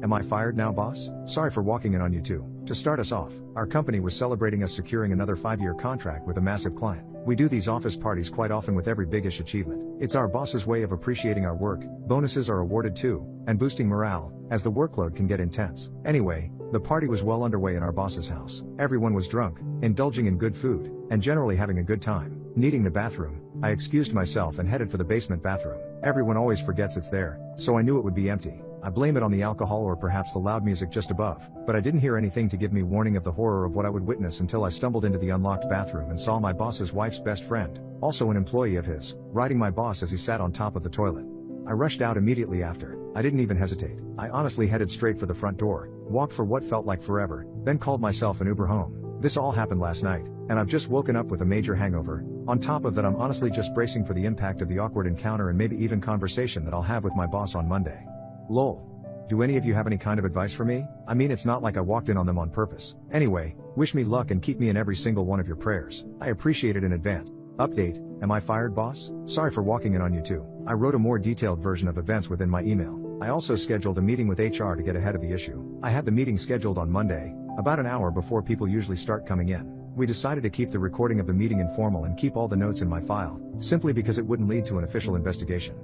Am I fired now, boss? Sorry for walking in on you too. To start us off, our company was celebrating us securing another 5-year contract with a massive client. We do these office parties quite often with every biggish achievement. It's our boss's way of appreciating our work, bonuses are awarded too, and boosting morale, as the workload can get intense. Anyway, the party was well underway in our boss's house. Everyone was drunk, indulging in good food, and generally having a good time. Needing the bathroom, I excused myself and headed for the basement bathroom. Everyone always forgets it's there, so I knew it would be empty. I blame it on the alcohol or perhaps the loud music just above, but I didn't hear anything to give me warning of the horror of what I would witness until I stumbled into the unlocked bathroom and saw my boss's wife's best friend, also an employee of his, riding my boss as he sat on top of the toilet. I rushed out immediately after. I didn't even hesitate. I honestly headed straight for the front door, walked for what felt like forever, then called myself an Uber home. This all happened last night, and I've just woken up with a major hangover. On top of that, I'm honestly just bracing for the impact of the awkward encounter and maybe even conversation that I'll have with my boss on Monday. Lol. Do any of you have any kind of advice for me? I mean, it's not like I walked in on them on purpose. Anyway, wish me luck and keep me in every single one of your prayers. I appreciate it in advance. Update, am I fired, boss? Sorry for walking in on you too. I wrote a more detailed version of events within my email. I also scheduled a meeting with HR to get ahead of the issue. I had the meeting scheduled on Monday, about an hour before people usually start coming in. We decided to keep the recording of the meeting informal and keep all the notes in my file, simply because it wouldn't lead to an official investigation.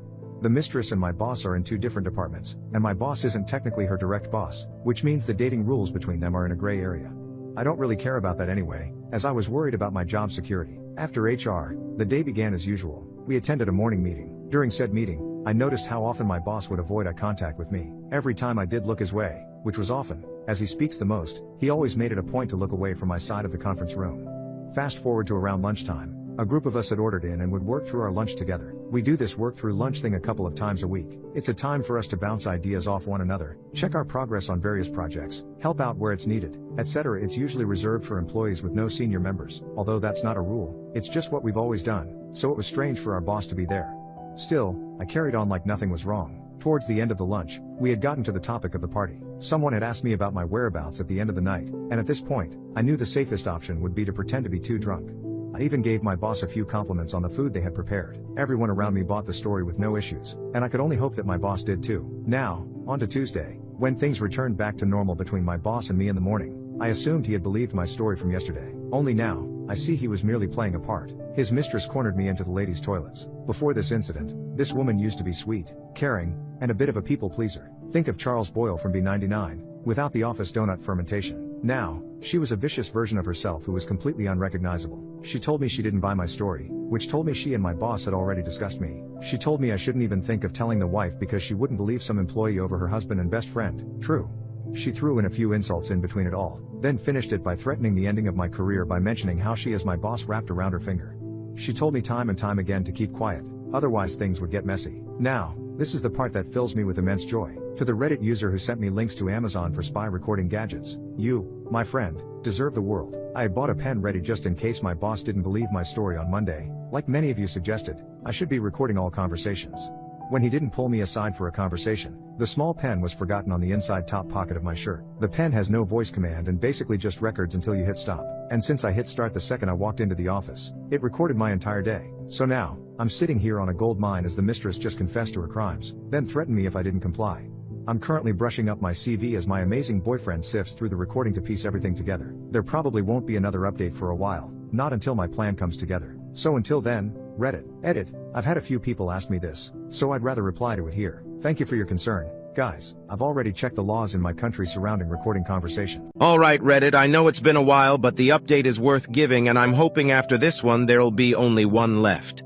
The mistress and my boss are in 2 different departments, and my boss isn't technically her direct boss, which means the dating rules between them are in a gray area. I don't really care about that anyway, as I was worried about my job security. After HR, the day began as usual. We attended a morning meeting. During said meeting, I noticed how often my boss would avoid eye contact with me. Every time I did look his way, which was often, as he speaks the most, he always made it a point to look away from my side of the conference room. Fast forward to around lunchtime. A group of us had ordered in and would work through our lunch together. We do this work through lunch thing a couple of times a week. It's a time for us to bounce ideas off one another, check our progress on various projects, help out where it's needed, etc. It's usually reserved for employees with no senior members, although that's not a rule, it's just what we've always done, so it was strange for our boss to be there. Still, I carried on like nothing was wrong. Towards the end of the lunch, we had gotten to the topic of the party. Someone had asked me about my whereabouts at the end of the night, and at this point, I knew the safest option would be to pretend to be too drunk. I even gave my boss a few compliments on the food they had prepared. Everyone around me bought the story with no issues, and I could only hope that my boss did too. Now, on to Tuesday. When things returned back to normal between my boss and me in the morning, I assumed he had believed my story from yesterday. Only now, I see he was merely playing a part. His mistress cornered me into the ladies' toilets. Before this incident, this woman used to be sweet, caring, and a bit of a people pleaser. Think of Charles Boyle from B99, without the office donut fermentation. Now, she was a vicious version of herself who was completely unrecognizable. She told me she didn't buy my story, which told me she and my boss had already discussed me. She told me I shouldn't even think of telling the wife because she wouldn't believe some employee over her husband and best friend. True. She threw in a few insults in between it all, then finished it by threatening the ending of my career by mentioning how she as my boss wrapped around her finger. She told me time and time again to keep quiet, otherwise things would get messy. Now, this is the part that fills me with immense joy. To the Reddit user who sent me links to Amazon for spy recording gadgets, you, my friend, deserve the world. I had bought a pen ready just in case my boss didn't believe my story on Monday. Like many of you suggested, I should be recording all conversations. When he didn't pull me aside for a conversation, the small pen was forgotten on the inside top pocket of my shirt. The pen has no voice command and basically just records until you hit stop. And since I hit start the second I walked into the office, it recorded my entire day. So now, I'm sitting here on a gold mine as the mistress just confessed to her crimes, then threatened me if I didn't comply. I'm currently brushing up my CV as my amazing boyfriend sifts through the recording to piece everything together. There probably won't be another update for a while, not until my plan comes together. So until then, Reddit. Edit. I've had a few people ask me this, so I'd rather reply to it here. Thank you for your concern. Guys, I've already checked the laws in my country surrounding recording conversation. Alright Reddit, I know it's been a while, but the update is worth giving, and I'm hoping after this one there'll be only one left.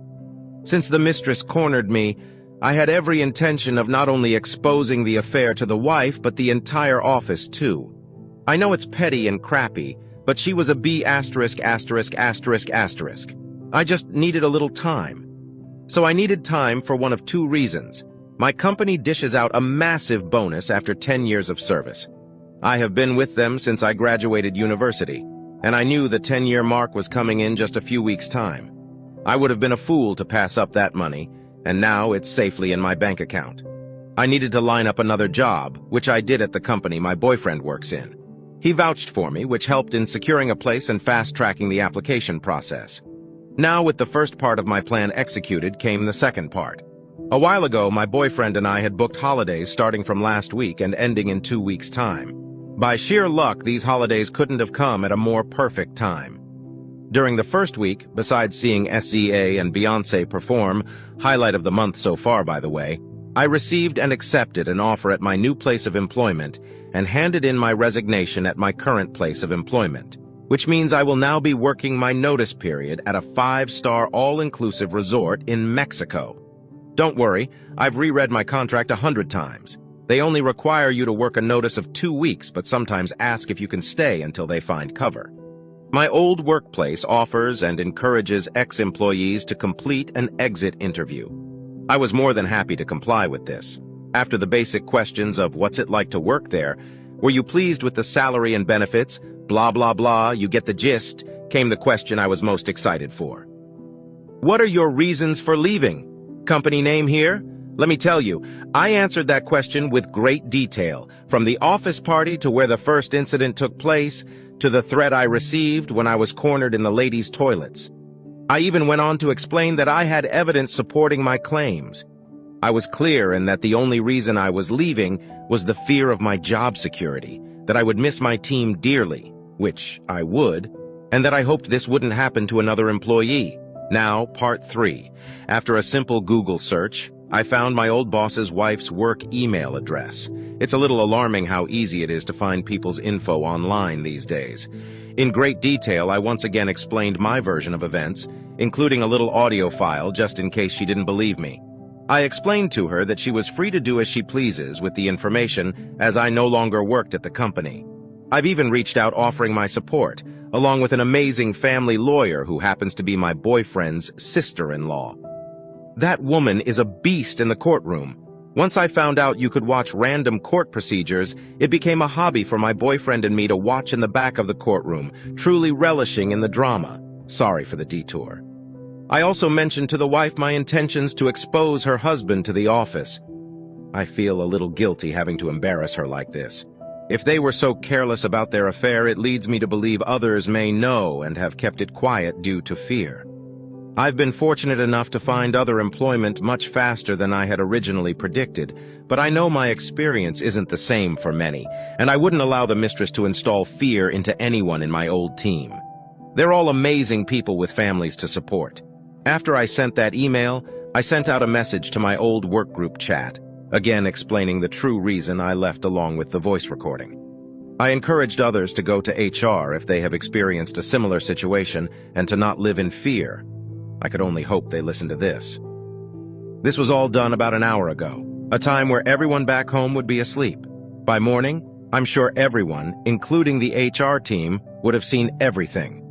Since the mistress cornered me, I had every intention of not only exposing the affair to the wife, but the entire office too. I know it's petty and crappy, but she was a B***********. I just needed a little time. So I needed time for one of 2 reasons. My company dishes out a massive bonus after 10 years of service. I have been with them since I graduated university, and I knew the 10-year mark was coming in just a few weeks' time. I would have been a fool to pass up that money, and now it's safely in my bank account. I needed to line up another job, which I did at the company my boyfriend works in. He vouched for me, which helped in securing a place and fast-tracking the application process. Now, with the first part of my plan executed, came the second part. A while ago, my boyfriend and I had booked holidays starting from last week and ending in 2 weeks' time. By sheer luck, these holidays couldn't have come at a more perfect time. During the first week, besides seeing SZA and Beyoncé perform, highlight of the month so far, by the way, I received and accepted an offer at my new place of employment and handed in my resignation at my current place of employment, which means I will now be working my notice period at a 5-star all-inclusive resort in Mexico. Don't worry, I've reread my contract 100 times. They only require you to work a notice of 2 weeks, but sometimes ask if you can stay until they find cover. My old workplace offers and encourages ex-employees to complete an exit interview. I was more than happy to comply with this. After the basic questions of what's it like to work there, were you pleased with the salary and benefits, blah blah blah, you get the gist, came the question I was most excited for. What are your reasons for leaving? Company name here? Let me tell you, I answered that question with great detail, from the office party to where the first incident took place, to the threat I received when I was cornered in the ladies' toilets. I even went on to explain that I had evidence supporting my claims. I was clear in that the only reason I was leaving was the fear of my job security, that I would miss my team dearly, which I would, and that I hoped this wouldn't happen to another employee. Now, part 3. After a simple Google search, I found my old boss's wife's work email address. It's a little alarming how easy it is to find people's info online these days. In great detail, I once again explained my version of events, including a little audio file just in case she didn't believe me. I explained to her that she was free to do as she pleases with the information, as I no longer worked at the company. I've even reached out offering my support, along with an amazing family lawyer who happens to be my boyfriend's sister-in-law. That woman is a beast in the courtroom. Once I found out you could watch random court procedures, it became a hobby for my boyfriend and me to watch in the back of the courtroom, truly relishing in the drama. Sorry for the detour. I also mentioned to the wife my intentions to expose her husband to the office. I feel a little guilty having to embarrass her like this. If they were so careless about their affair, it leads me to believe others may know and have kept it quiet due to fear. I've been fortunate enough to find other employment much faster than I had originally predicted, but I know my experience isn't the same for many, and I wouldn't allow the mistress to install fear into anyone in my old team. They're all amazing people with families to support. After I sent that email, I sent out a message to my old workgroup chat, again explaining the true reason I left along with the voice recording. I encouraged others to go to HR if they have experienced a similar situation and to not live in fear. I could only hope they listened to this. This was all done about an hour ago, a time where everyone back home would be asleep. By morning, I'm sure everyone, including the HR team, would have seen everything.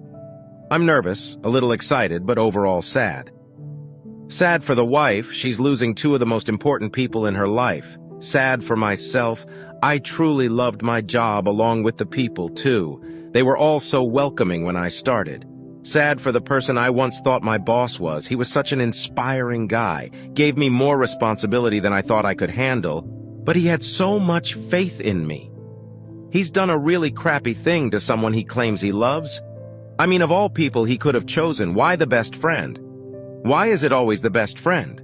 I'm nervous, a little excited, but overall sad. Sad for the wife, she's losing 2 of the most important people in her life. Sad for myself, I truly loved my job along with the people too. They were all so welcoming when I started. Sad for the person I once thought my boss was. He was such an inspiring guy, gave me more responsibility than I thought I could handle, but he had so much faith in me. He's done a really crappy thing to someone he claims he loves. I mean, of all people he could have chosen, why the best friend? Why is it always the best friend?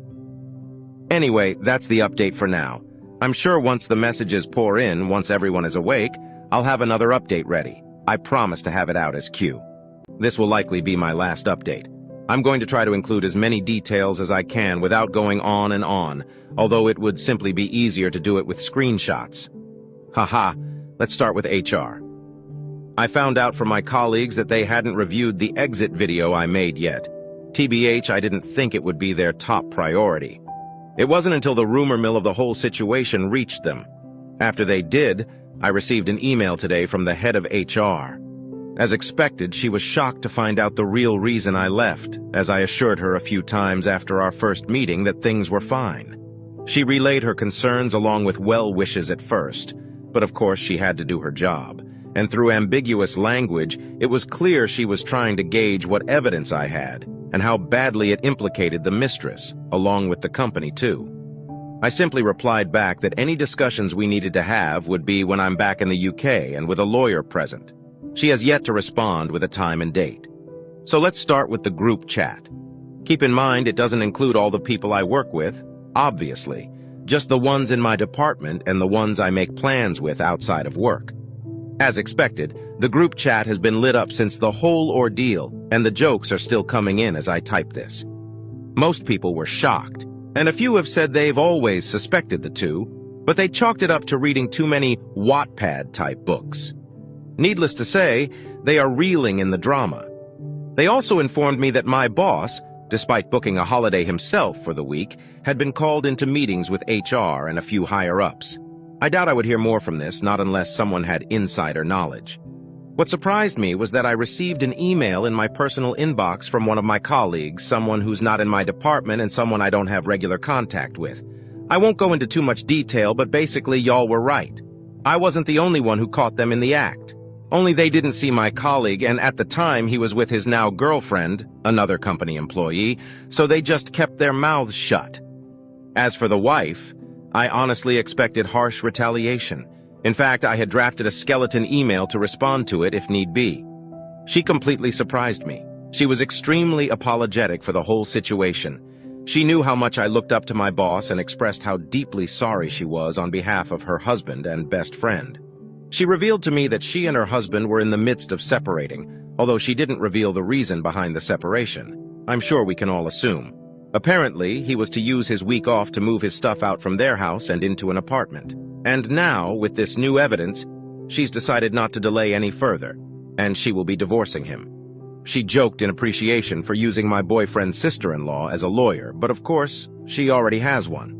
Anyway, that's the update for now. I'm sure once the messages pour in, once everyone is awake, I'll have another update ready. I promise to have it out as Q. This will likely be my last update. I'm going to try to include as many details as I can without going on and on, although it would simply be easier to do it with screenshots. Haha, let's start with HR. I found out from my colleagues that they hadn't reviewed the exit video I made yet. TBH, I didn't think it would be their top priority. It wasn't until the rumor mill of the whole situation reached them. After they did, I received an email today from the head of HR. As expected, she was shocked to find out the real reason I left, as I assured her a few times after our first meeting that things were fine. She relayed her concerns along with well wishes at first, but of course she had to do her job. And through ambiguous language, it was clear she was trying to gauge what evidence I had, and how badly it implicated the mistress, along with the company too. I simply replied back that any discussions we needed to have would be when I'm back in the UK and with a lawyer present. She has yet to respond with a time and date. So let's start with the group chat. Keep in mind it doesn't include all the people I work with. obviously, just the ones in my department and the ones I make plans with outside of work. As expected, the group chat has been lit up since the whole ordeal, and the jokes are still coming in as I type this. Most people were shocked, and a few have said they've always suspected the two, but they chalked it up to reading too many Wattpad-type books. Needless to say, they are reeling in the drama. They also informed me that my boss, despite booking a holiday himself for the week, had been called into meetings with HR and a few higher-ups. I doubt I would hear more from this, not unless someone had insider knowledge. What surprised me was that I received an email in my personal inbox from one of my colleagues, someone who's not in my department and someone I don't have regular contact with. I won't go into too much detail, but basically y'all were right. I wasn't the only one who caught them in the act. Only they didn't see my colleague, and at the time he was with his now girlfriend, another company employee, so they just kept their mouths shut. As for the wife, I honestly expected harsh retaliation. In fact, I had drafted a skeleton email to respond to it if need be. She completely surprised me. She was extremely apologetic for the whole situation. She knew how much I looked up to my boss and expressed how deeply sorry she was on behalf of her husband and best friend. She revealed to me that she and her husband were in the midst of separating, although she didn't reveal the reason behind the separation. I'm sure we can all assume. Apparently, he was to use his week off to move his stuff out from their house and into an apartment. And now, with this new evidence, she's decided not to delay any further, and she will be divorcing him. She joked in appreciation for using my boyfriend's sister-in-law as a lawyer, but of course, she already has one.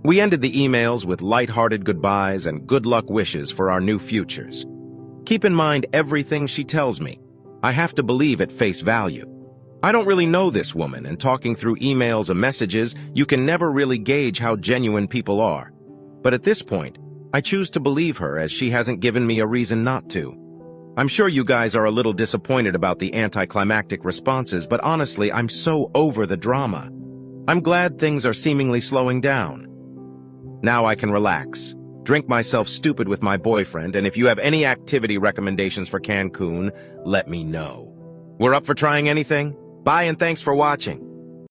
We ended the emails with light-hearted goodbyes and good luck wishes for our new futures. Keep in mind everything she tells me. I have to believe at face value. I don't really know this woman, and talking through emails and messages, you can never really gauge how genuine people are. But at this point, I choose to believe her as she hasn't given me a reason not to. I'm sure you guys are a little disappointed about the anticlimactic responses, but honestly, I'm so over the drama. I'm glad things are seemingly slowing down. Now I can relax, drink myself stupid with my boyfriend, and if you have any activity recommendations for Cancun, let me know. We're up for trying anything? Bye and thanks for watching.